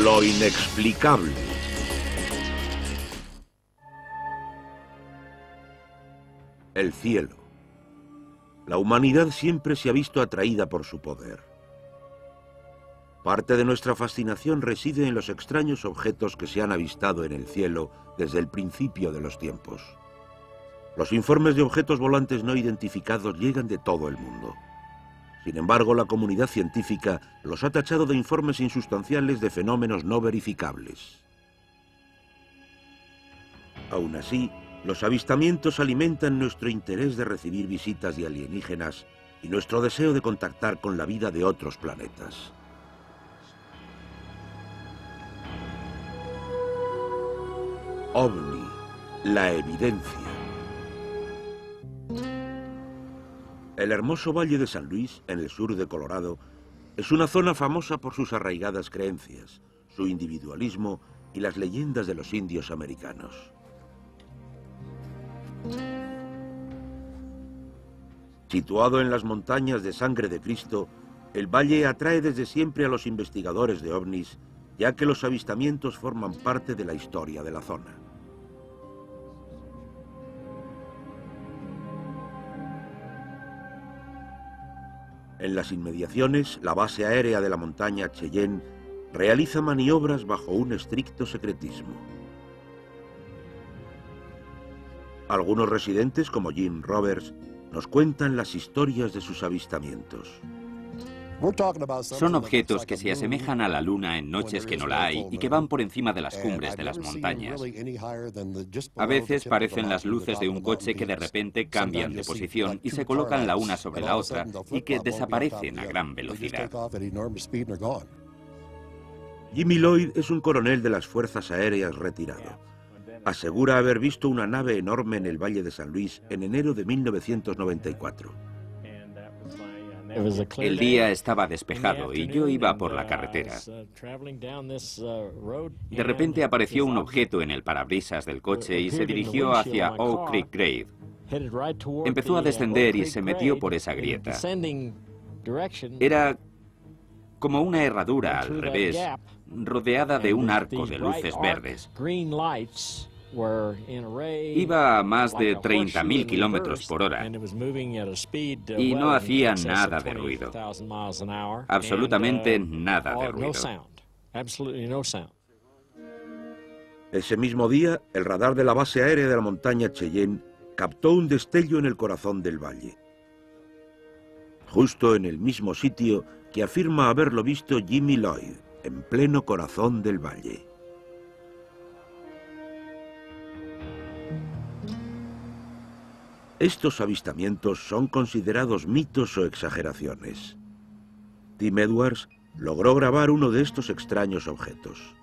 Lo inexplicable. El cielo. La humanidad siempre se ha visto atraída por su poder. Parte de nuestra fascinación reside en los extraños objetos que se han avistado en el cielo desde el principio de los tiempos. Los informes de objetos volantes no identificados llegan de todo el mundo. Sin embargo, la comunidad científica los ha tachado de informes insustanciales de fenómenos no verificables. Aún así, los avistamientos alimentan nuestro interés de recibir visitas de alienígenas y nuestro deseo de contactar con la vida de otros planetas. OVNI, la evidencia. El hermoso Valle de San Luis, en el sur de Colorado, es una zona famosa por sus arraigadas creencias, su individualismo y las leyendas de los indios americanos. Situado en las montañas de Sangre de Cristo, el valle atrae desde siempre a los investigadores de ovnis, ya que los avistamientos forman parte de la historia de la zona. En las inmediaciones, la base aérea de la montaña Cheyenne realiza maniobras bajo un estricto secretismo. Algunos residentes, como Jim Roberts, nos cuentan las historias de sus avistamientos. Son objetos que se asemejan a la luna en noches que no la hay y que van por encima de las cumbres de las montañas. A veces parecen las luces de un coche que de repente cambian de posición y se colocan la una sobre la otra y que desaparecen a gran velocidad. Jimmy Lloyd es un coronel de las Fuerzas Aéreas retirado. Asegura haber visto una nave enorme en el Valle de San Luis en enero de 1994. El día estaba despejado y yo iba por la carretera. De repente apareció un objeto en el parabrisas del coche y se dirigió hacia Oak Creek Grave. Empezó a descender y se metió por esa grieta. Era como una herradura al revés, rodeada de un arco de luces verdes. Iba a más de 30.000 kilómetros por hora y no hacía nada de ruido. Absolutamente nada de ruido. Ese mismo día, el radar de la base aérea de la montaña Cheyenne captó un destello en el corazón del valle. Justo en el mismo sitio que afirma haberlo visto Jimmy Lloyd, en pleno corazón del valle. Estos avistamientos son considerados mitos o exageraciones. Tim Edwards logró grabar uno de estos extraños objetos.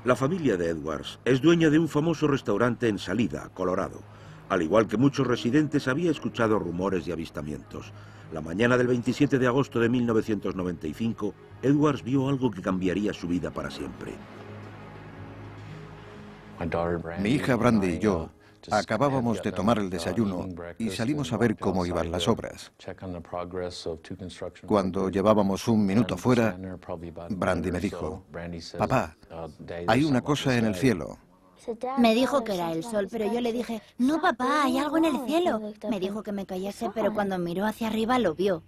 La familia de Edwards es dueña de un famoso restaurante en Salida, Colorado. Al igual que muchos residentes, había escuchado rumores de avistamientos. La mañana del 27 de agosto de 1995, Edwards vio algo que cambiaría su vida para siempre. Mi hija Brandy y yo acabábamos de tomar el desayuno y salimos a ver cómo iban las obras. Cuando llevábamos un minuto fuera, Brandy me dijo: «Papá, hay una cosa en el cielo». Me dijo que era el sol, pero yo le dije: «No, papá, hay algo en el cielo». Me dijo que me callase, pero cuando miró hacia arriba lo vio.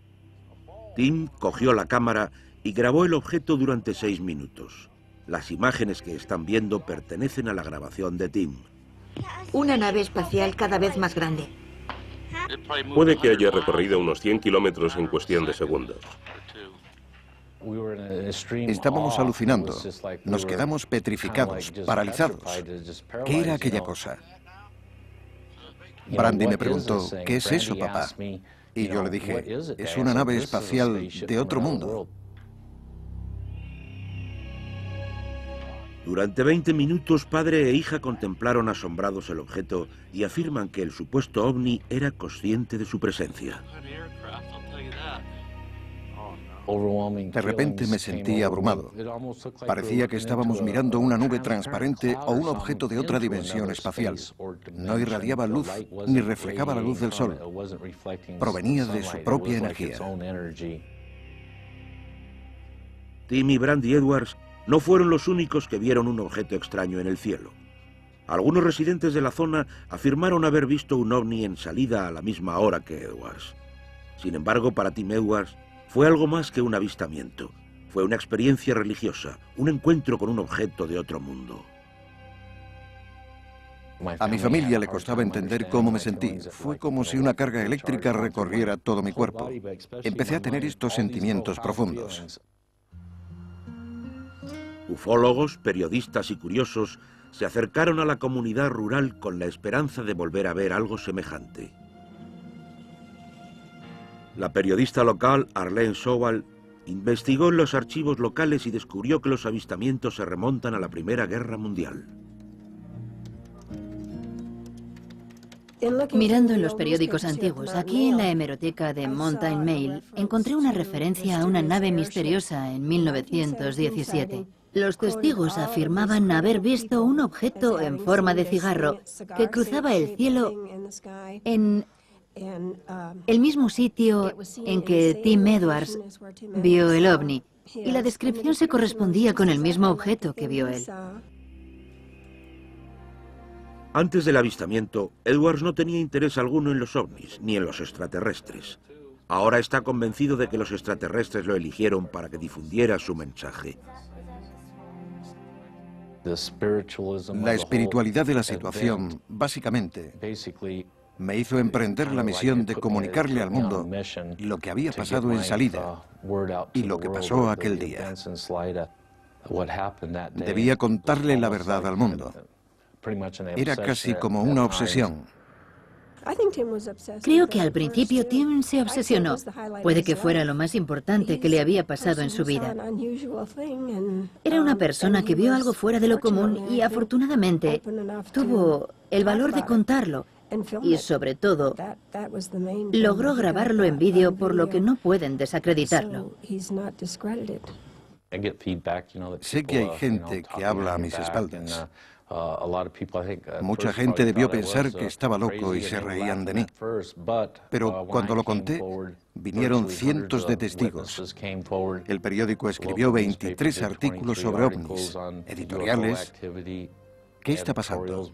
Tim cogió la cámara y grabó el objeto durante 6 minutos. Las imágenes que están viendo pertenecen a la grabación de Tim. Una nave espacial cada vez más grande. Puede que haya recorrido unos 100 kilómetros en cuestión de segundos. Estábamos alucinando. Nos quedamos petrificados, paralizados. ¿Qué era aquella cosa? Brandy me preguntó: «¿Qué es eso, papá?». Y yo le dije: «Es una nave espacial de otro mundo». Durante 20 minutos, padre e hija contemplaron asombrados el objeto y afirman que el supuesto ovni era consciente de su presencia. De repente me sentí abrumado. Parecía que estábamos mirando una nube transparente o un objeto de otra dimensión espacial. No irradiaba luz ni reflejaba la luz del sol. Provenía de su propia energía. Tim y Brandy Edwards no fueron los únicos que vieron un objeto extraño en el cielo. Algunos residentes de la zona afirmaron haber visto un ovni en salida a la misma hora que Edwards. Sin embargo, para Tim Edwards fue algo más que un avistamiento. Fue una experiencia religiosa, un encuentro con un objeto de otro mundo. A mi familia le costaba entender cómo me sentí. Fue como si una carga eléctrica recorriera todo mi cuerpo. Empecé a tener estos sentimientos profundos. Ufólogos, periodistas y curiosos se acercaron a la comunidad rural con la esperanza de volver a ver algo semejante. La periodista local, Arlene Sowell, investigó en los archivos locales y descubrió que los avistamientos se remontan a la Primera Guerra Mundial. Mirando en los periódicos antiguos, aquí en la hemeroteca de Mountain Mail, encontré una referencia a una nave misteriosa en 1917. Los testigos afirmaban haber visto un objeto en forma de cigarro que cruzaba el cielo en el mismo sitio en que Tim Edwards vio el ovni, y la descripción se correspondía con el mismo objeto que vio él. Antes del avistamiento, Edwards no tenía interés alguno en los ovnis, ni en los extraterrestres. Ahora está convencido de que los extraterrestres lo eligieron para que difundiera su mensaje. La espiritualidad de la situación, básicamente, me hizo emprender la misión de comunicarle al mundo lo que había pasado en salida y lo que pasó aquel día. Debía contarle la verdad al mundo. Era casi como una obsesión. Creo que al principio Tim se obsesionó. Puede que fuera lo más importante que le había pasado en su vida. Era una persona que vio algo fuera de lo común y afortunadamente tuvo el valor de contarlo. Y sobre todo, logró grabarlo en vídeo, por lo que no pueden desacreditarlo. Sé que hay gente que habla a mis espaldas. Mucha gente debió pensar que estaba loco y se reían de mí. Pero cuando lo conté, vinieron cientos de testigos. El periódico escribió 23 artículos sobre ovnis, editoriales. ¿Qué está pasando?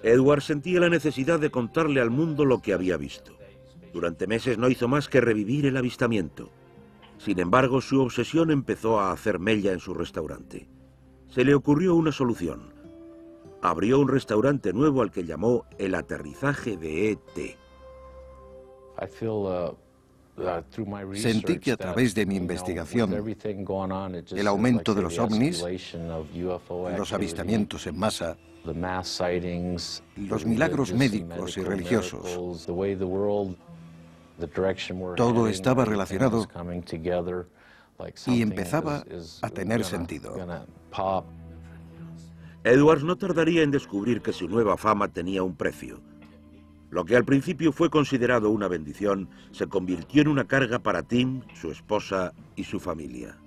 Edwards sentía la necesidad de contarle al mundo lo que había visto. Durante meses no hizo más que revivir el avistamiento. Sin embargo, su obsesión empezó a hacer mella en su restaurante. Se le ocurrió una solución. Abrió un restaurante nuevo al que llamó El Aterrizaje de E.T. Sentí que a través de mi investigación, el aumento de los ovnis, los avistamientos en masa, los milagros médicos y religiosos, todo estaba relacionado y empezaba a tener sentido. Edwards no tardaría en descubrir que su nueva fama tenía un precio. Lo que al principio fue considerado una bendición, se convirtió en una carga para Tim, su esposa y su familia.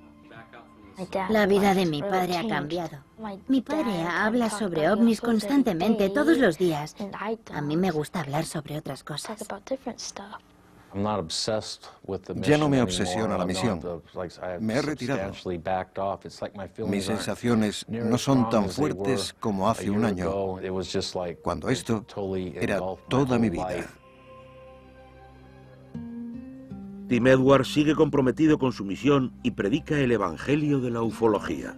La vida de mi padre ha cambiado. Mi padre habla sobre ovnis constantemente, todos los días. A mí me gusta hablar sobre otras cosas. Ya no me obsesiona la misión. Me he retirado. Mis sensaciones no son tan fuertes como hace un año, cuando esto era toda mi vida. Tim Edwards sigue comprometido con su misión y predica el evangelio de la ufología.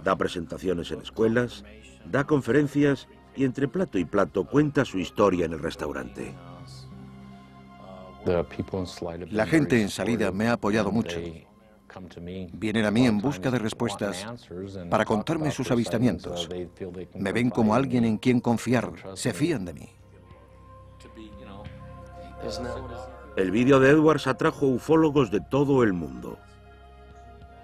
Da presentaciones en escuelas, da conferencias y entre plato y plato cuenta su historia en el restaurante. La gente en salida me ha apoyado mucho. Vienen a mí en busca de respuestas para contarme sus avistamientos. Me ven como alguien en quien confiar, se fían de mí. El vídeo de Edwards atrajo ufólogos de todo el mundo.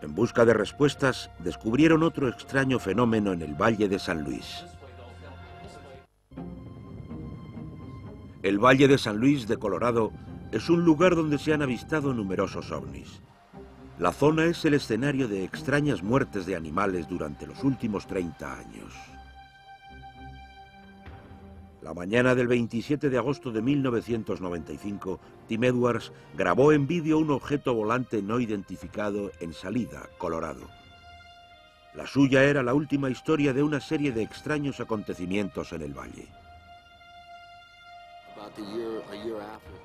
En busca de respuestas, descubrieron otro extraño fenómeno en el Valle de San Luis. El Valle de San Luis de Colorado es un lugar donde se han avistado numerosos ovnis. La zona es el escenario de extrañas muertes de animales durante los últimos 30 años. La mañana del 27 de agosto de 1995, Tim Edwards grabó en vídeo un objeto volante no identificado en Salida, Colorado. La suya era la última historia de una serie de extraños acontecimientos en el valle.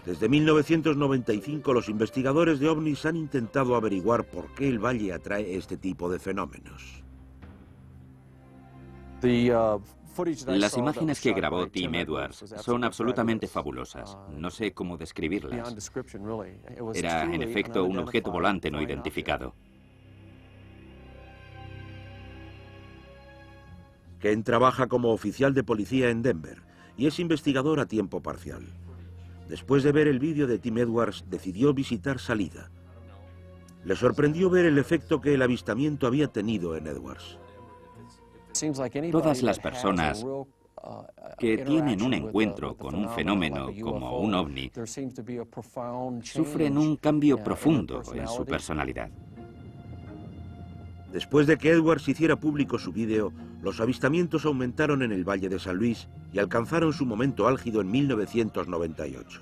Desde 1995, los investigadores de ovnis han intentado averiguar por qué el valle atrae este tipo de fenómenos. Las imágenes que grabó Tim Edwards son absolutamente fabulosas. No sé cómo describirlas. Era, en efecto, un objeto volante no identificado. Ken trabaja como oficial de policía en Denver y es investigador a tiempo parcial. Después de ver el vídeo de Tim Edwards, decidió visitar Salida. Le sorprendió ver el efecto que el avistamiento había tenido en Edwards. Todas las personas que tienen un encuentro con un fenómeno como un ovni sufren un cambio profundo en su personalidad. Después de que Edwards hiciera público su vídeo, los avistamientos aumentaron en el Valle de San Luis y alcanzaron su momento álgido en 1998.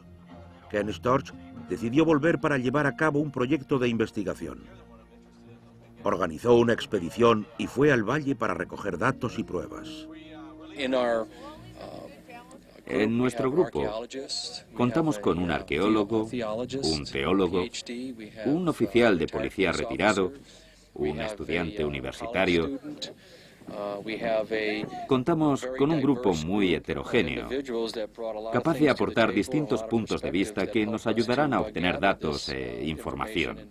Ken Storch decidió volver para llevar a cabo un proyecto de investigación. Organizó una expedición y fue al valle para recoger datos y pruebas. En nuestro grupo contamos con un arqueólogo, un teólogo, un oficial de policía retirado, un estudiante universitario. Contamos con un grupo muy heterogéneo, capaz de aportar distintos puntos de vista que nos ayudarán a obtener datos e información.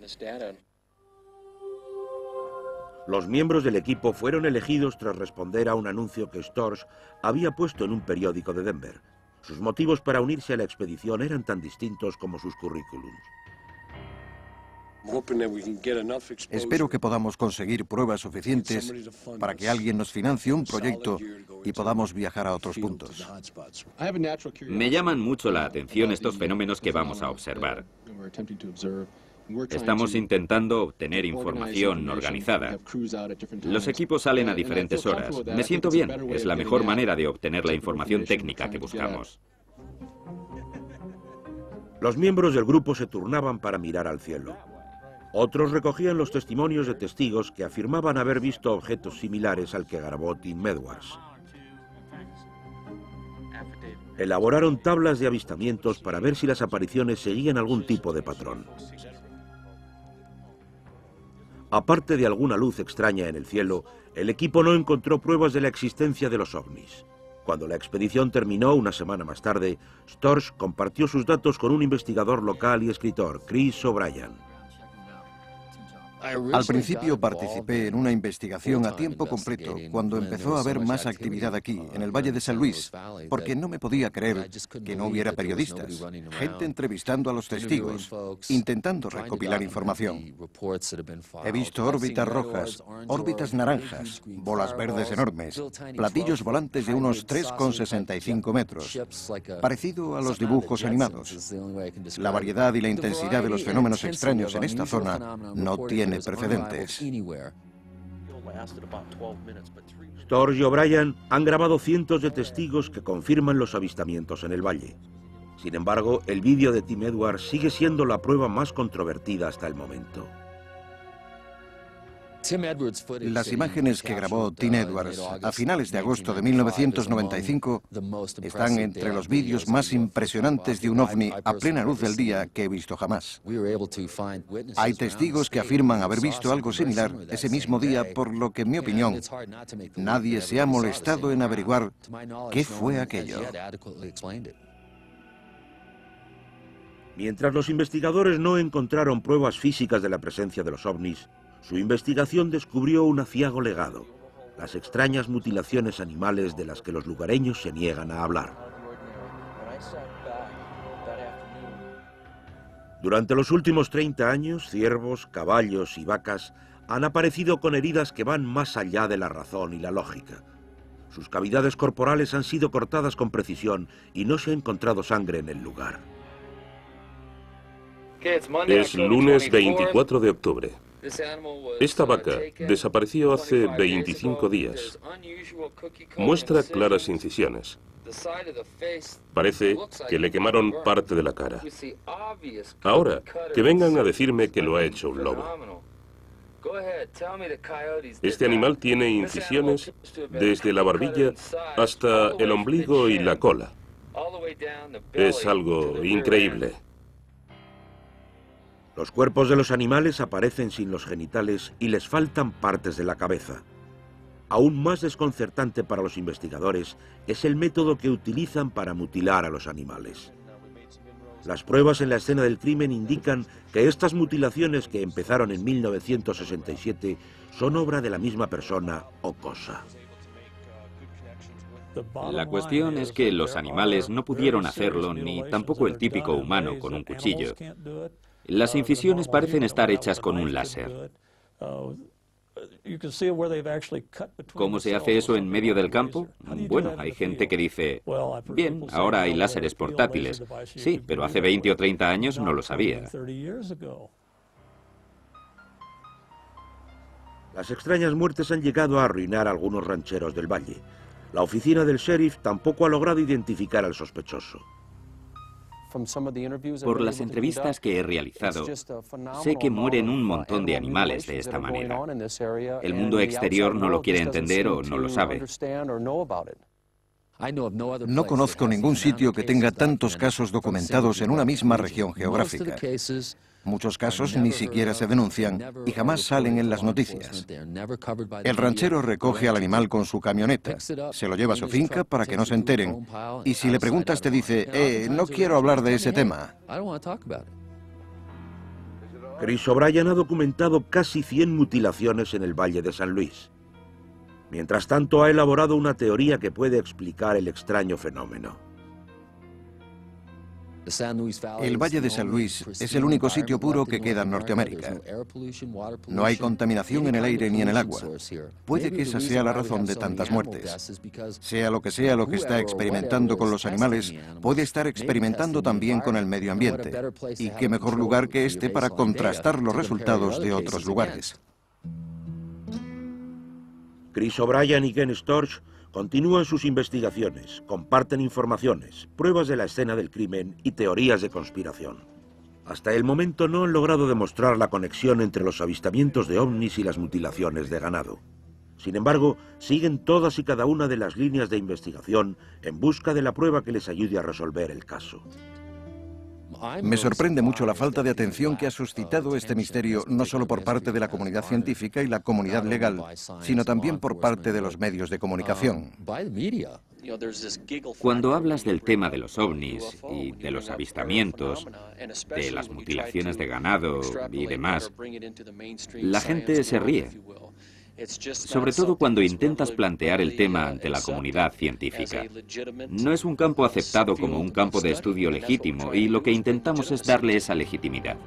Los miembros del equipo fueron elegidos tras responder a un anuncio que Storch había puesto en un periódico de Denver. Sus motivos para unirse a la expedición eran tan distintos como sus currículums. Espero que podamos conseguir pruebas suficientes para que alguien nos financie un proyecto y podamos viajar a otros puntos. Me llaman mucho la atención estos fenómenos que vamos a observar. Estamos intentando obtener información organizada. Los equipos salen a diferentes horas. Me siento bien. Es la mejor manera de obtener la información técnica que buscamos. Los miembros del grupo se turnaban para mirar al cielo. Otros recogían los testimonios de testigos que afirmaban haber visto objetos similares al que grabó Tim Edwards. Elaboraron tablas de avistamientos para ver si las apariciones seguían algún tipo de patrón. Aparte de alguna luz extraña en el cielo, el equipo no encontró pruebas de la existencia de los ovnis. Cuando la expedición terminó una semana más tarde, Storch compartió sus datos con un investigador local y escritor, Chris O'Brien. Al principio participé en una investigación a tiempo completo cuando empezó a haber más actividad aquí, en el Valle de San Luis, porque no me podía creer que no hubiera periodistas, gente entrevistando a los testigos, intentando recopilar información. He visto órbitas rojas, órbitas naranjas, bolas verdes enormes, platillos volantes de unos 3,65 metros, parecido a los dibujos animados. La variedad y la intensidad de los fenómenos extraños en esta zona no tiene precedentes. Storch y O'Brien han grabado cientos de testigos que confirman los avistamientos en el valle. Sin embargo, el vídeo de Tim Edwards sigue siendo la prueba más controvertida hasta el momento. Las imágenes que grabó Tim Edwards a finales de agosto de 1995 están entre los vídeos más impresionantes de un ovni a plena luz del día que he visto jamás. Hay testigos que afirman haber visto algo similar ese mismo día, por lo que, en mi opinión, nadie se ha molestado en averiguar qué fue aquello. Mientras los investigadores no encontraron pruebas físicas de la presencia de los ovnis, su investigación descubrió un aciago legado: las extrañas mutilaciones animales de las que los lugareños se niegan a hablar. Durante los últimos 30 años, ciervos, caballos y vacas han aparecido con heridas que van más allá de la razón y la lógica. Sus cavidades corporales han sido cortadas con precisión y no se ha encontrado sangre en el lugar. Es lunes 24 de octubre. Esta vaca desapareció hace 25 días. Muestra claras incisiones. Parece que le quemaron parte de la cara. Ahora, que vengan a decirme que lo ha hecho un lobo. Este animal tiene incisiones desde la barbilla hasta el ombligo y la cola. Es algo increíble. Los cuerpos de los animales aparecen sin los genitales y les faltan partes de la cabeza. Aún más desconcertante para los investigadores es el método que utilizan para mutilar a los animales. Las pruebas en la escena del crimen indican que estas mutilaciones, que empezaron en 1967, son obra de la misma persona o cosa. La cuestión es que los animales no pudieron hacerlo, ni tampoco el típico humano con un cuchillo. Las incisiones parecen estar hechas con un láser. ¿Cómo se hace eso en medio del campo? Bueno, hay gente que dice, bien, ahora hay láseres portátiles. Sí, pero hace 20 o 30 años no lo sabía. Las extrañas muertes han llegado a arruinar a algunos rancheros del valle. La oficina del sheriff tampoco ha logrado identificar al sospechoso. Por las entrevistas que he realizado, sé que mueren un montón de animales de esta manera. El mundo exterior no lo quiere entender o no lo sabe. No conozco ningún sitio que tenga tantos casos documentados en una misma región geográfica. Muchos casos ni siquiera se denuncian y jamás salen en las noticias. El ranchero recoge al animal con su camioneta, se lo lleva a su finca para que no se enteren, y si le preguntas te dice, no quiero hablar de ese tema. Chris O'Brien ha documentado casi 100 mutilaciones en el Valle de San Luis. Mientras tanto, ha elaborado una teoría que puede explicar el extraño fenómeno. El Valle de San Luis es el único sitio puro que queda en Norteamérica. No hay contaminación en el aire ni en el agua. Puede que esa sea la razón de tantas muertes. Sea lo que está experimentando con los animales, puede estar experimentando también con el medio ambiente. Y qué mejor lugar que este para contrastar los resultados de otros lugares. Chris O'Brien y Ken Storch continúan sus investigaciones, comparten informaciones, pruebas de la escena del crimen y teorías de conspiración. Hasta el momento no han logrado demostrar la conexión entre los avistamientos de ovnis y las mutilaciones de ganado. Sin embargo, siguen todas y cada una de las líneas de investigación en busca de la prueba que les ayude a resolver el caso. Me sorprende mucho la falta de atención que ha suscitado este misterio, no solo por parte de la comunidad científica y la comunidad legal, sino también por parte de los medios de comunicación. Cuando hablas del tema de los ovnis y de los avistamientos, de las mutilaciones de ganado y demás, la gente se ríe. Sobre todo cuando intentas plantear el tema ante la comunidad científica. No es un campo aceptado como un campo de estudio legítimo y lo que intentamos es darle esa legitimidad.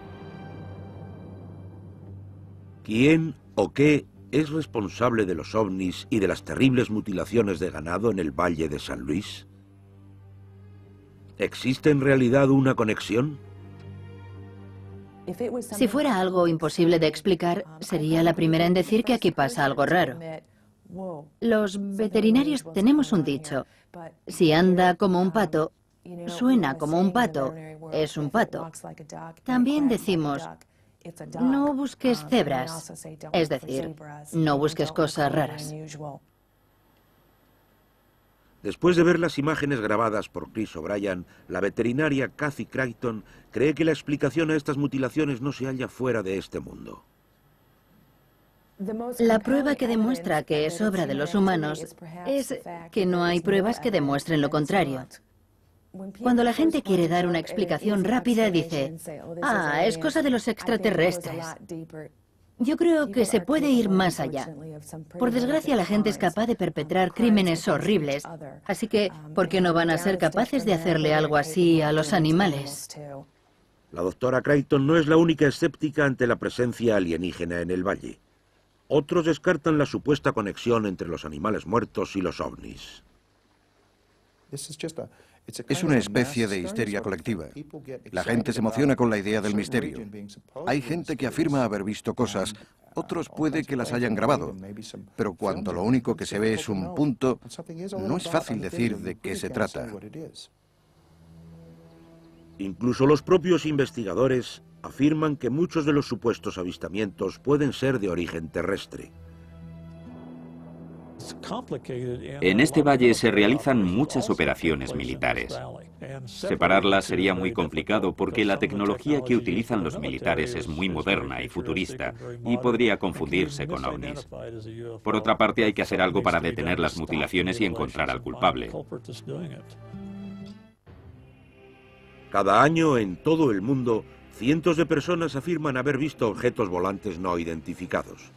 ¿Quién o qué es responsable de los ovnis y de las terribles mutilaciones de ganado en el Valle de San Luis? ¿Existe en realidad una conexión? Si fuera algo imposible de explicar, sería la primera en decir que aquí pasa algo raro. Los veterinarios tenemos un dicho: si anda como un pato, suena como un pato, es un pato. También decimos: no busques cebras, es decir, no busques cosas raras. Después de ver las imágenes grabadas por Chris O'Brien, la veterinaria Kathy Crichton cree que la explicación a estas mutilaciones no se halla fuera de este mundo. La prueba que demuestra que es obra de los humanos es que no hay pruebas que demuestren lo contrario. Cuando la gente quiere dar una explicación rápida, dice: es cosa de los extraterrestres. Yo creo que se puede ir más allá. Por desgracia, la gente es capaz de perpetrar crímenes horribles, así que, ¿por qué no van a ser capaces de hacerle algo así a los animales? La doctora Crichton no es la única escéptica ante la presencia alienígena en el valle. Otros descartan la supuesta conexión entre los animales muertos y los ovnis. Es una especie de histeria colectiva. La gente se emociona con la idea del misterio. Hay gente que afirma haber visto cosas, otros puede que las hayan grabado, pero cuando lo único que se ve es un punto, no es fácil decir de qué se trata. Incluso los propios investigadores afirman que muchos de los supuestos avistamientos pueden ser de origen terrestre. En este valle se realizan muchas operaciones militares. Separarlas sería muy complicado porque la tecnología que utilizan los militares es muy moderna y futurista y podría confundirse con ovnis. Por otra parte, hay que hacer algo para detener las mutilaciones y encontrar al culpable. Cada año en todo el mundo, cientos de personas afirman haber visto objetos volantes no identificados.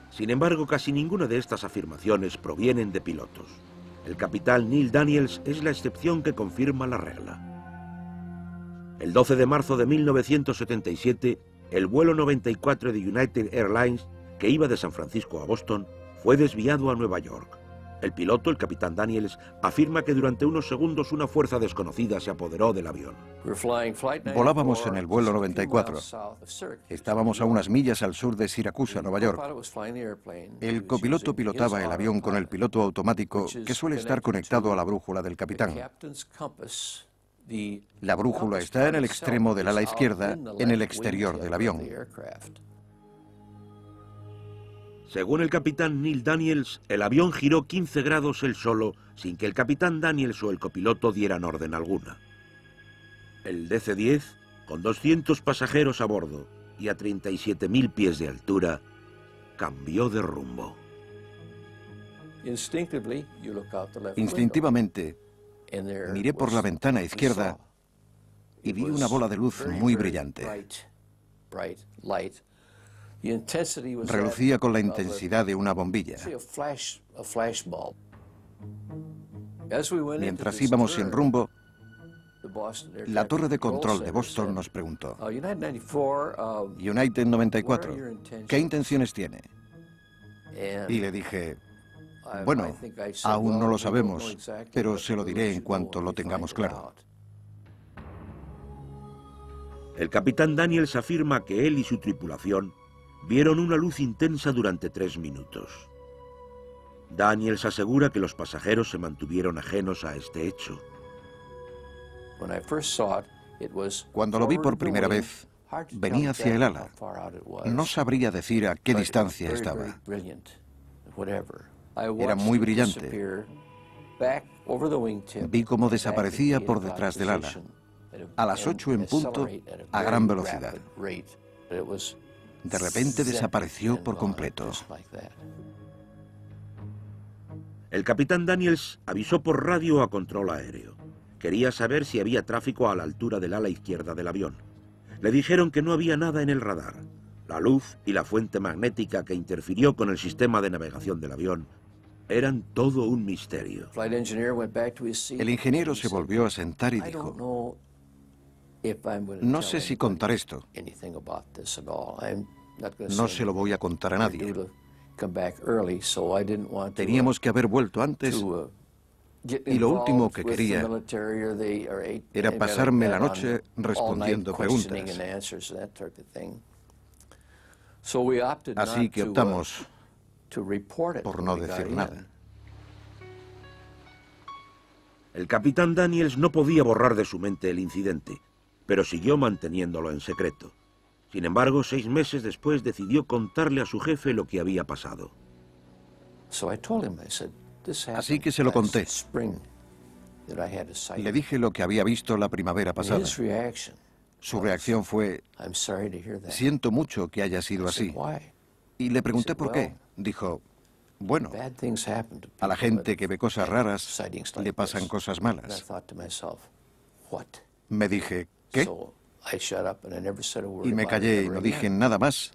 Sin embargo, casi ninguna de estas afirmaciones provienen de pilotos. El capitán Neil Daniels es la excepción que confirma la regla. El 12 de marzo de 1977, el vuelo 94 de United Airlines, que iba de San Francisco a Boston, fue desviado a Nueva York. El piloto, el capitán Daniels, afirma que durante unos segundos una fuerza desconocida se apoderó del avión. Volábamos en el vuelo 94. Estábamos a unas millas al sur de Siracusa, Nueva York. El copiloto pilotaba el avión con el piloto automático que suele estar conectado a la brújula del capitán. La brújula está en el extremo del ala izquierda, en el exterior del avión. Según el capitán Neil Daniels, el avión giró 15 grados él solo, sin que el capitán Daniels o el copiloto dieran orden alguna. El DC-10, con 200 pasajeros a bordo y a 37.000 pies de altura, cambió de rumbo. Instintivamente, miré por la ventana izquierda y vi una bola de luz muy brillante. Relucía con la intensidad de una bombilla. Mientras íbamos sin rumbo, la torre de control de Boston nos preguntó: United 94, ¿qué intenciones tiene? Y le dije: bueno, aún no lo sabemos, pero se lo diré en cuanto lo tengamos claro. El capitán Daniels afirma que él y su tripulación vieron una luz intensa durante 3 minutos. Daniels asegura que los pasajeros se mantuvieron ajenos a este hecho. Cuando lo vi por primera vez, venía hacia el ala. No sabría decir a qué distancia estaba. Era muy brillante. Vi cómo desaparecía por detrás del ala, a las 8 en punto, a gran velocidad. De repente desapareció por completo. El capitán Daniels avisó por radio a control aéreo. Quería saber si había tráfico a la altura del ala izquierda del avión. Le dijeron que no había nada en el radar. La luz y la fuente magnética que interfirió con el sistema de navegación del avión eran todo un misterio. El ingeniero se volvió a sentar y dijo: no sé si contar esto. No se lo voy a contar a nadie. Teníamos que haber vuelto antes y lo último que quería era pasarme la noche respondiendo preguntas. Así que optamos por no decir nada. El capitán Daniels no podía borrar de su mente el incidente, pero siguió manteniéndolo en secreto. Sin embargo, 6 meses después decidió contarle a su jefe lo que había pasado. Así que se lo conté. Le dije lo que había visto la primavera pasada. Su reacción fue: siento mucho que haya sido así. Y le pregunté por qué. Dijo: bueno, a la gente que ve cosas raras le pasan cosas malas. Me dije: ¿qué? Y me callé y no dije nada más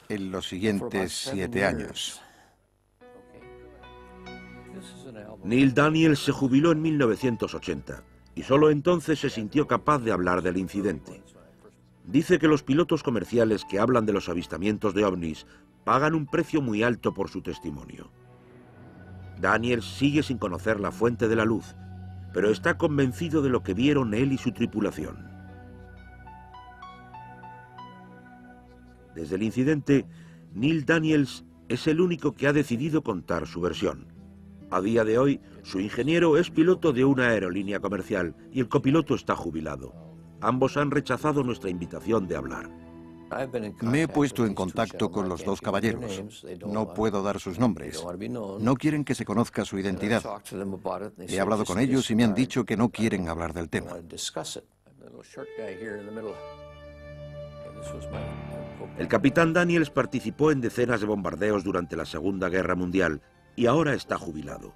en los siguientes 7 años. Neil Daniels se jubiló en 1980 y solo entonces se sintió capaz de hablar del incidente. Dice que los pilotos comerciales que hablan de los avistamientos de ovnis pagan un precio muy alto por su testimonio. Daniels sigue sin conocer la fuente de la luz pero está convencido de lo que vieron él y su tripulación. Desde el incidente, Neil Daniels es el único que ha decidido contar su versión. A día de hoy, su ingeniero es piloto de una aerolínea comercial y el copiloto está jubilado. Ambos han rechazado nuestra invitación de hablar. Me he puesto en contacto con los dos caballeros. No puedo dar sus nombres. No quieren que se conozca su identidad. He hablado con ellos y me han dicho que no quieren hablar del tema. El capitán Daniels participó en decenas de bombardeos durante la Segunda Guerra Mundial y ahora está jubilado.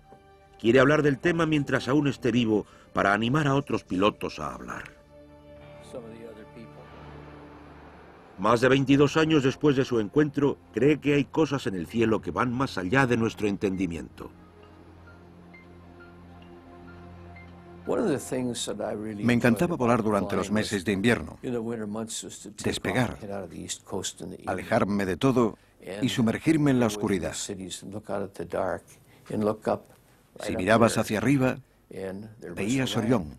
Quiere hablar del tema mientras aún esté vivo para animar a otros pilotos a hablar. Más de 22 años después de su encuentro, cree que hay cosas en el cielo que van más allá de nuestro entendimiento. Me encantaba volar durante los meses de invierno, despegar, alejarme de todo y sumergirme en la oscuridad. Si mirabas hacia arriba, veías Orión,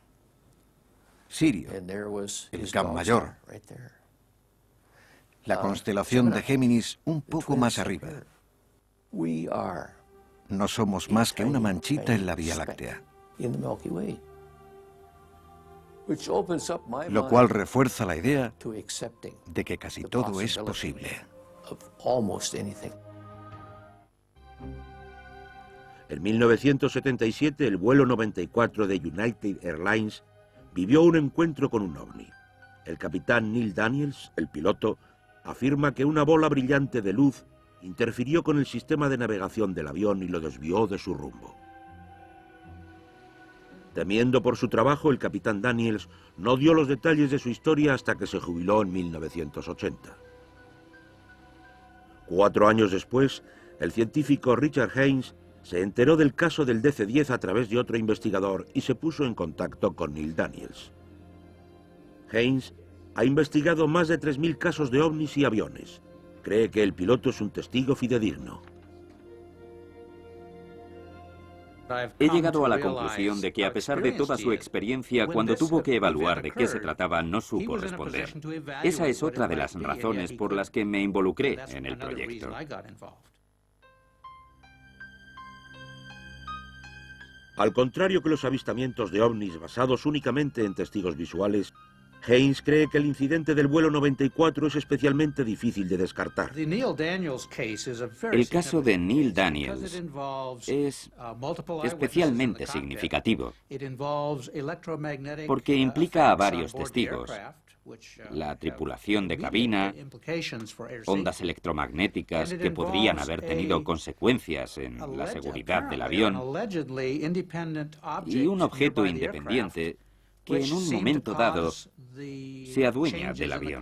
Sirio, el Can Mayor, la constelación de Géminis un poco más arriba. No somos más que una manchita en la Vía Láctea. Lo cual refuerza la idea de que casi todo es posible. En 1977, el vuelo 94 de United Airlines vivió un encuentro con un ovni. El capitán Neil Daniels, el piloto, afirma que una bola brillante de luz interfirió con el sistema de navegación del avión y lo desvió de su rumbo. Temiendo por su trabajo, el capitán Daniels no dio los detalles de su historia hasta que se jubiló en 1980. 4 años después, el científico Richard Haynes se enteró del caso del DC-10 a través de otro investigador y se puso en contacto con Neil Daniels. Haynes ha investigado más de 3.000 casos de ovnis y aviones. Cree que el piloto es un testigo fidedigno. He llegado a la conclusión de que a pesar de toda su experiencia, cuando tuvo que evaluar de qué se trataba, no supo responder. Esa es otra de las razones por las que me involucré en el proyecto. Al contrario que los avistamientos de ovnis basados únicamente en testigos visuales, Haynes cree que el incidente del vuelo 94 es especialmente difícil de descartar. El caso de Neil Daniels es especialmente significativo porque implica a varios testigos: la tripulación de cabina, ondas electromagnéticas que podrían haber tenido consecuencias en la seguridad del avión, y un objeto independiente que en un momento dado se adueña del avión.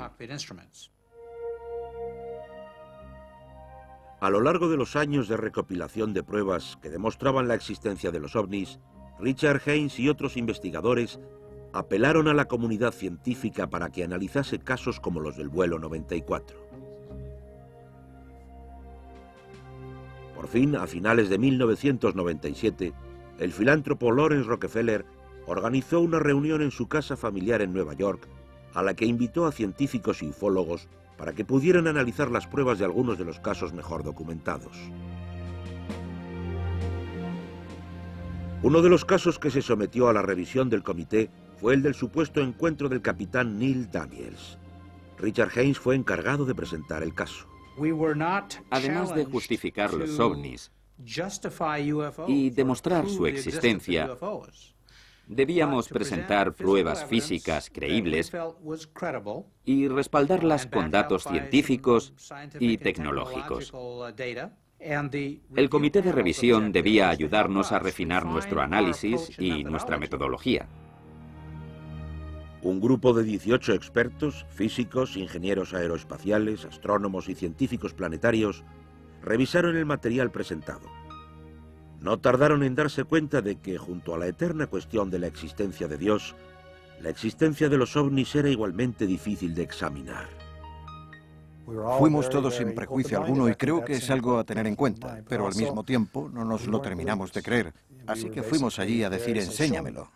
A lo largo de los años de recopilación de pruebas que demostraban la existencia de los ovnis, Richard Haynes y otros investigadores apelaron a la comunidad científica para que analizase casos como los del vuelo 94. Por fin, a finales de 1997, el filántropo Lawrence Rockefeller organizó una reunión en su casa familiar en Nueva York, a la que invitó a científicos y ufólogos para que pudieran analizar las pruebas de algunos de los casos mejor documentados. Uno de los casos que se sometió a la revisión del comité fue el del supuesto encuentro del capitán Neil Daniels. Richard Haynes fue encargado de presentar el caso. Además de justificar los ovnis y demostrar su existencia, debíamos presentar pruebas físicas creíbles y respaldarlas con datos científicos y tecnológicos. El comité de revisión debía ayudarnos a refinar nuestro análisis y nuestra metodología. Un grupo de 18 expertos, físicos, ingenieros aeroespaciales, astrónomos y científicos planetarios, revisaron el material presentado. No tardaron en darse cuenta de que, junto a la eterna cuestión de la existencia de Dios, la existencia de los ovnis era igualmente difícil de examinar. Fuimos todos sin prejuicio alguno y creo que es algo a tener en cuenta, pero al mismo tiempo no nos lo terminamos de creer, así que fuimos allí a decir enséñamelo.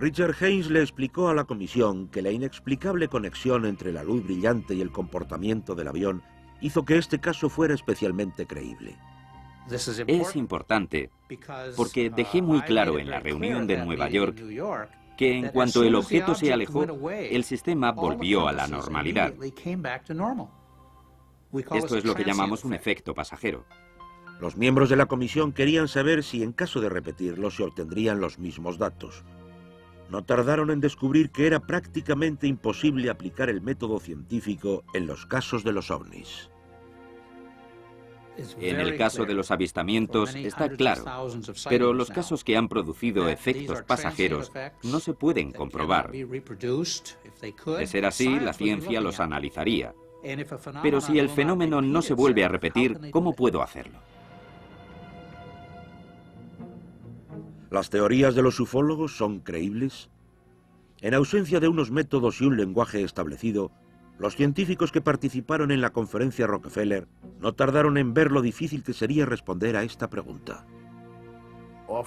Richard Haynes le explicó a la comisión que la inexplicable conexión entre la luz brillante y el comportamiento del avión hizo que este caso fuera especialmente creíble. Es importante porque dejé muy claro en la reunión de Nueva York que en cuanto el objeto se alejó, el sistema volvió a la normalidad. Esto es lo que llamamos un efecto pasajero. Los miembros de la comisión querían saber si en caso de repetirlo se obtendrían los mismos datos. No tardaron en descubrir que era prácticamente imposible aplicar el método científico en los casos de los ovnis. En el caso de los avistamientos está claro, pero los casos que han producido efectos pasajeros no se pueden comprobar. De ser así, la ciencia los analizaría. Pero si el fenómeno no se vuelve a repetir, ¿cómo puedo hacerlo? ¿Las teorías de los ufólogos son creíbles? En ausencia de unos métodos y un lenguaje establecido, los científicos que participaron en la conferencia Rockefeller no tardaron en ver lo difícil que sería responder a esta pregunta.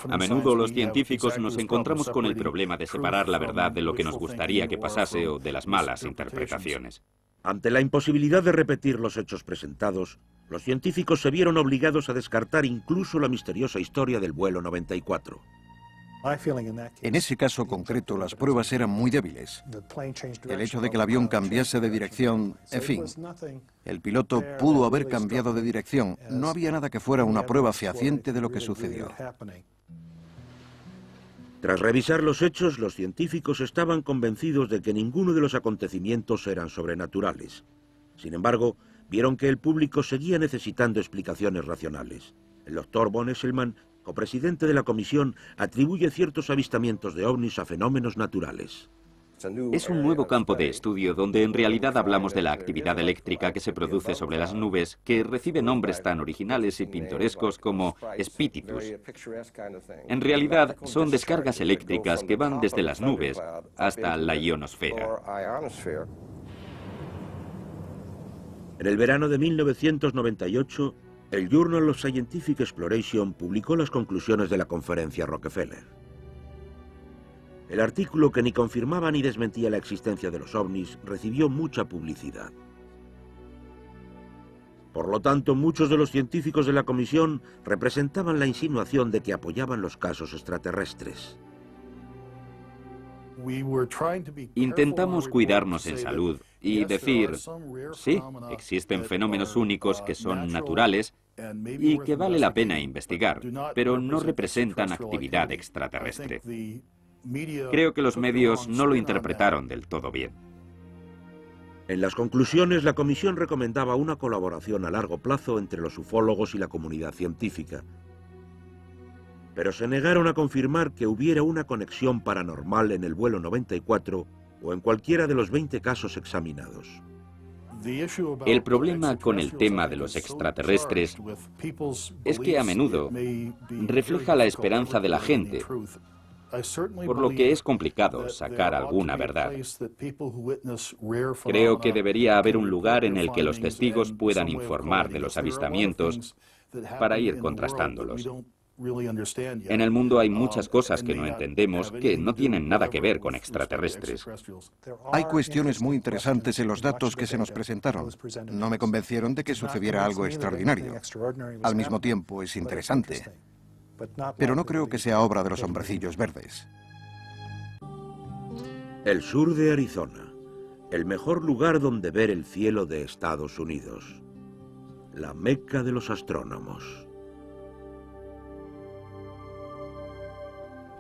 A menudo los científicos nos encontramos con el problema de separar la verdad de lo que nos gustaría que pasase o de las malas interpretaciones. Ante la imposibilidad de repetir los hechos presentados, los científicos se vieron obligados a descartar incluso la misteriosa historia del vuelo 94. En ese caso concreto, las pruebas eran muy débiles. El hecho de que el avión cambiase de dirección, en fin, el piloto pudo haber cambiado de dirección. No había nada que fuera una prueba fehaciente de lo que sucedió. Tras revisar los hechos, los científicos estaban convencidos de que ninguno de los acontecimientos eran sobrenaturales. Sin embargo, vieron que el público seguía necesitando explicaciones racionales. El doctor von Esselman, copresidente de la comisión, atribuye ciertos avistamientos de ovnis a fenómenos naturales. Es un nuevo campo de estudio donde en realidad hablamos de la actividad eléctrica que se produce sobre las nubes, que recibe nombres tan originales y pintorescos como espíritus. En realidad son descargas eléctricas que van desde las nubes hasta la ionosfera. En el verano de 1998, el Journal of Scientific Exploration publicó las conclusiones de la conferencia Rockefeller. El artículo, que ni confirmaba ni desmentía la existencia de los ovnis, recibió mucha publicidad. Por lo tanto, muchos de los científicos de la comisión representaban la insinuación de que apoyaban los casos extraterrestres. Intentamos cuidarnos en salud y decir, sí, existen fenómenos únicos que son naturales y que vale la pena investigar, pero no representan actividad extraterrestre. Creo que los medios no lo interpretaron del todo bien. En las conclusiones, la comisión recomendaba una colaboración a largo plazo entre los ufólogos y la comunidad científica, pero se negaron a confirmar que hubiera una conexión paranormal en el vuelo 94 o en cualquiera de los 20 casos examinados. El problema con el tema de los extraterrestres es que a menudo refleja la esperanza de la gente, por lo que es complicado sacar alguna verdad. Creo que debería haber un lugar en el que los testigos puedan informar de los avistamientos para ir contrastándolos. En el mundo hay muchas cosas que no entendemos que no tienen nada que ver con extraterrestres. Hay cuestiones muy interesantes en los datos que se nos presentaron. No me convencieron de que sucediera algo extraordinario. Al mismo tiempo es interesante, pero no creo que sea obra de los hombrecillos verdes. El sur de Arizona, el mejor lugar donde ver el cielo de Estados Unidos. La meca de los astrónomos.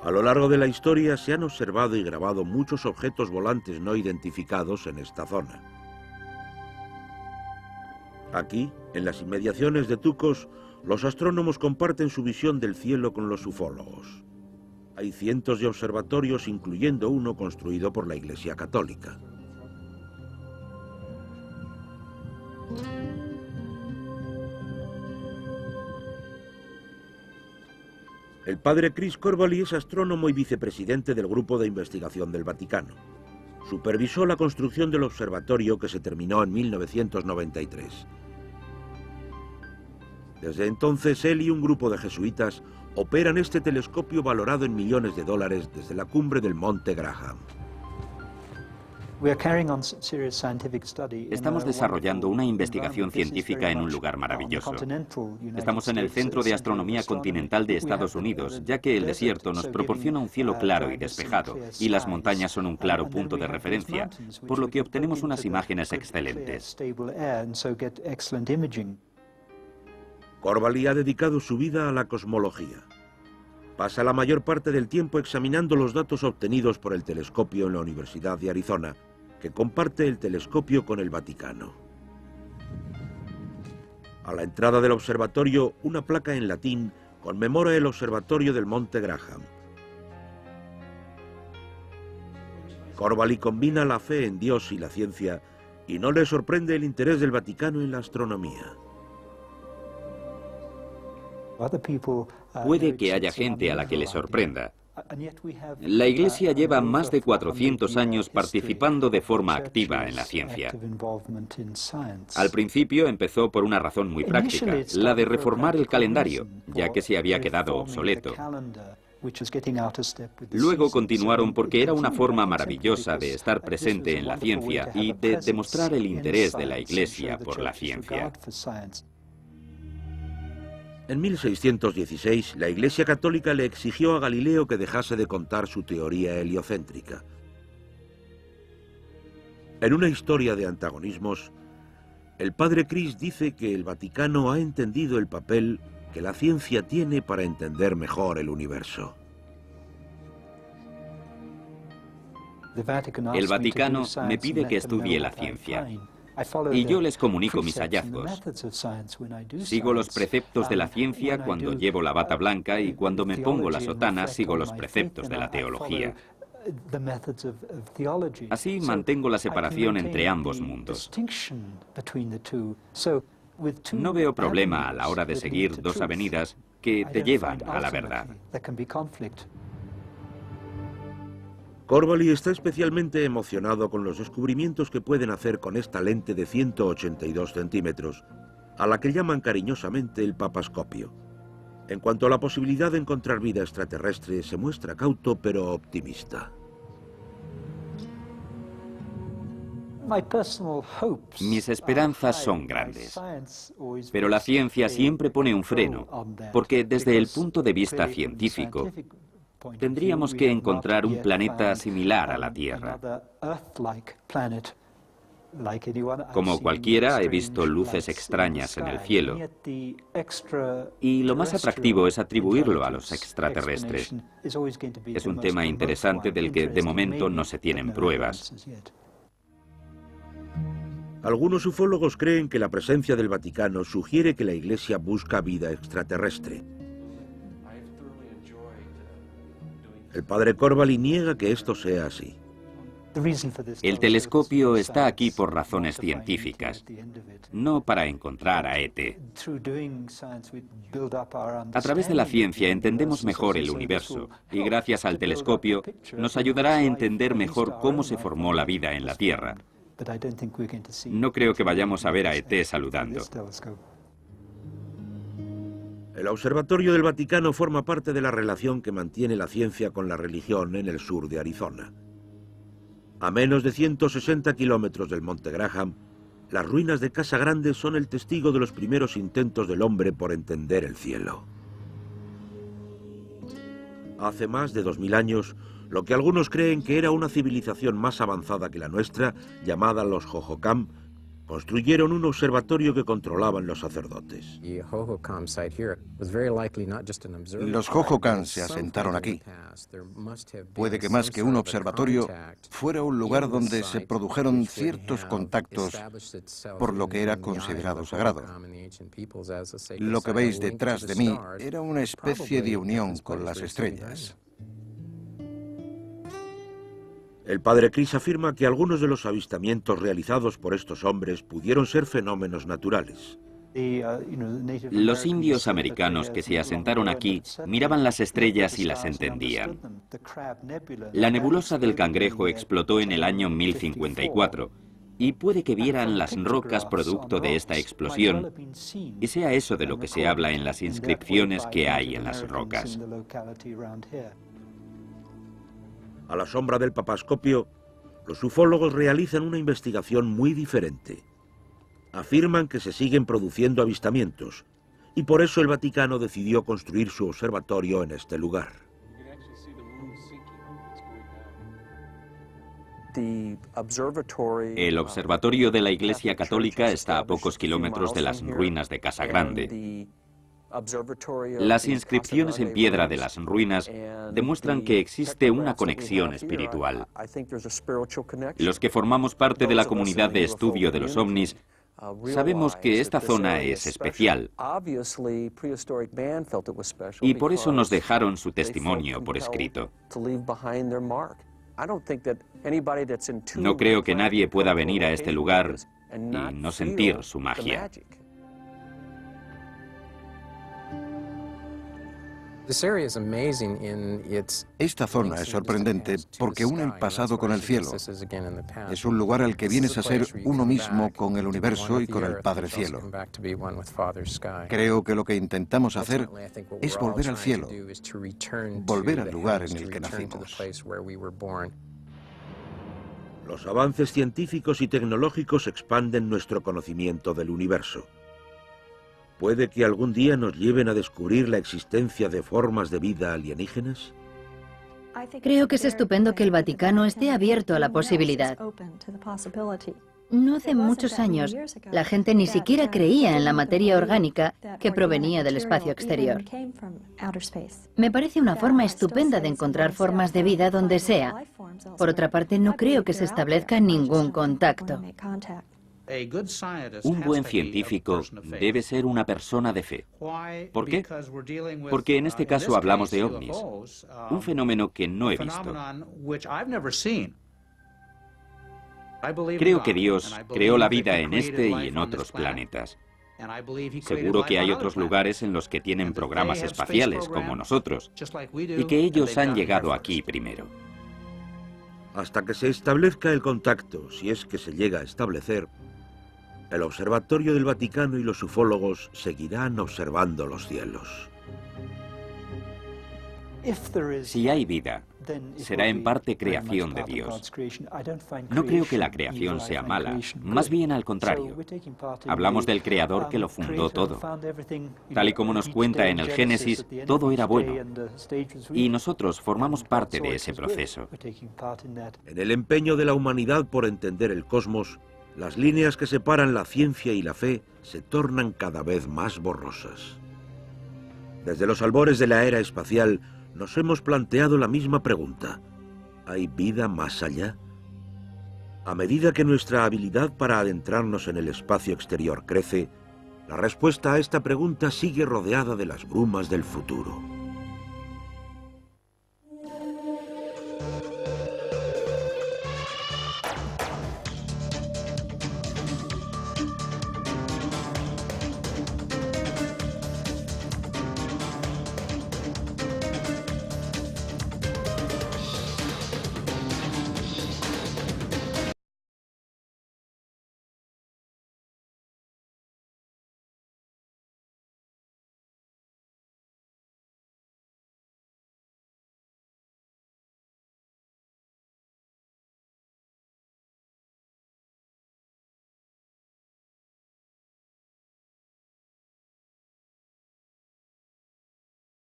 A lo largo de la historia se han observado y grabado muchos objetos volantes no identificados en esta zona. Aquí, en las inmediaciones de Tucos, los astrónomos comparten su visión del cielo con los ufólogos. Hay cientos de observatorios, incluyendo uno construido por la Iglesia Católica. El padre Chris Corvally es astrónomo y vicepresidente del Grupo de Investigación del Vaticano. Supervisó la construcción del observatorio, que se terminó en 1993. Desde entonces, él y un grupo de jesuitas operan este telescopio valorado en millones de dólares desde la cumbre del Monte Graham. Estamos desarrollando una investigación científica en un lugar maravilloso. Estamos en el Centro de Astronomía Continental de Estados Unidos, ya que el desierto nos proporciona un cielo claro y despejado, y las montañas son un claro punto de referencia, por lo que obtenemos unas imágenes excelentes. Corbally ha dedicado su vida a la cosmología. Pasa la mayor parte del tiempo examinando los datos obtenidos por el telescopio en la Universidad de Arizona, que comparte el telescopio con el Vaticano. A la entrada del observatorio, una placa en latín conmemora el observatorio del Monte Graham. Corbally combina la fe en Dios y la ciencia, y no le sorprende el interés del Vaticano en la astronomía. Puede que haya gente a la que le sorprenda. La Iglesia lleva más de 400 años participando de forma activa en la ciencia. Al principio empezó por una razón muy práctica, la de reformar el calendario, ya que se había quedado obsoleto. Luego continuaron porque era una forma maravillosa de estar presente en la ciencia y de demostrar el interés de la Iglesia por la ciencia. En 1616, la Iglesia Católica le exigió a Galileo que dejase de contar su teoría heliocéntrica. En una historia de antagonismos, el padre Chris dice que el Vaticano ha entendido el papel que la ciencia tiene para entender mejor el universo. El Vaticano me pide que estudie la ciencia. Y yo les comunico mis hallazgos. Sigo los preceptos de la ciencia cuando llevo la bata blanca y cuando me pongo la sotana sigo los preceptos de la teología. Así mantengo la separación entre ambos mundos. No veo problema a la hora de seguir dos avenidas que te llevan a la verdad. Corbally está especialmente emocionado con los descubrimientos que pueden hacer con esta lente de 182 centímetros, a la que llaman cariñosamente el papascopio. En cuanto a la posibilidad de encontrar vida extraterrestre, se muestra cauto pero optimista. Mis esperanzas son grandes, pero la ciencia siempre pone un freno, porque desde el punto de vista científico, tendríamos que encontrar un planeta similar a la Tierra. Como cualquiera, he visto luces extrañas en el cielo, y lo más atractivo es atribuirlo a los extraterrestres. Es un tema interesante del que de momento no se tienen pruebas. Algunos ufólogos creen que la presencia del Vaticano sugiere que la Iglesia busca vida extraterrestre. El padre Corbally niega que esto sea así. El telescopio está aquí por razones científicas, no para encontrar a ET. A través de la ciencia entendemos mejor el universo y gracias al telescopio nos ayudará a entender mejor cómo se formó la vida en la Tierra. No creo que vayamos a ver a ET saludando. El Observatorio del Vaticano forma parte de la relación que mantiene la ciencia con la religión en el sur de Arizona. A menos de 160 kilómetros del Monte Graham, las ruinas de Casa Grande son el testigo de los primeros intentos del hombre por entender el cielo. Hace más de 2000 años, lo que algunos creen que era una civilización más avanzada que la nuestra, llamada los Hohokam, construyeron un observatorio que controlaban los sacerdotes. Los Hohokam se asentaron aquí. Puede que más que un observatorio, fuera un lugar donde se produjeron ciertos contactos por lo que era considerado sagrado. Lo que veis detrás de mí era una especie de unión con las estrellas. El padre Chris afirma que algunos de los avistamientos realizados por estos hombres pudieron ser fenómenos naturales. Los indios americanos que se asentaron aquí miraban las estrellas y las entendían. La nebulosa del Cangrejo explotó en el año 1054 Y puede que vieran las rocas producto de esta explosión, y sea eso de lo que se habla en las inscripciones que hay en las rocas. A la sombra del papascopio, los ufólogos realizan una investigación muy diferente. Afirman que se siguen produciendo avistamientos, y por eso el Vaticano decidió construir su observatorio en este lugar. El observatorio de la Iglesia Católica está a pocos kilómetros de las ruinas de Casa Grande. Las inscripciones en piedra de las ruinas demuestran que existe una conexión espiritual. Los que formamos parte de la comunidad de estudio de los ovnis sabemos que esta zona es especial y por eso nos dejaron su testimonio por escrito. No creo que nadie pueda venir a este lugar y no sentir su magia. Esta zona es sorprendente porque une el pasado con el cielo. Es un lugar al que vienes a ser uno mismo con el universo y con el Padre Cielo. Creo que lo que intentamos hacer es volver al cielo, volver al lugar en el que nacimos. Los avances científicos y tecnológicos expanden nuestro conocimiento del universo. ¿Puede que algún día nos lleven a descubrir la existencia de formas de vida alienígenas? Creo que es estupendo que el Vaticano esté abierto a la posibilidad. No hace muchos años, la gente ni siquiera creía en la materia orgánica que provenía del espacio exterior. Me parece una forma estupenda de encontrar formas de vida donde sea. Por otra parte, no creo que se establezca ningún contacto. Un buen científico debe ser una persona de fe. ¿Por qué? Porque en este caso hablamos de ovnis, un fenómeno que no he visto. Creo que Dios creó la vida en este y en otros planetas. Seguro que hay otros lugares en los que tienen programas espaciales, como nosotros, y que ellos han llegado aquí primero. Hasta que se establezca el contacto, si es que se llega a establecer, el Observatorio del Vaticano y los ufólogos seguirán observando los cielos. Si hay vida, será en parte creación de Dios. No creo que la creación sea mala, más bien al contrario. Hablamos del Creador que lo fundó todo. Tal y como nos cuenta en el Génesis, todo era bueno. Y nosotros formamos parte de ese proceso. En el empeño de la humanidad por entender el cosmos, las líneas que separan la ciencia y la fe se tornan cada vez más borrosas. Desde los albores de la era espacial, nos hemos planteado la misma pregunta. ¿Hay vida más allá? A medida que nuestra habilidad para adentrarnos en el espacio exterior crece, la respuesta a esta pregunta sigue rodeada de las brumas del futuro.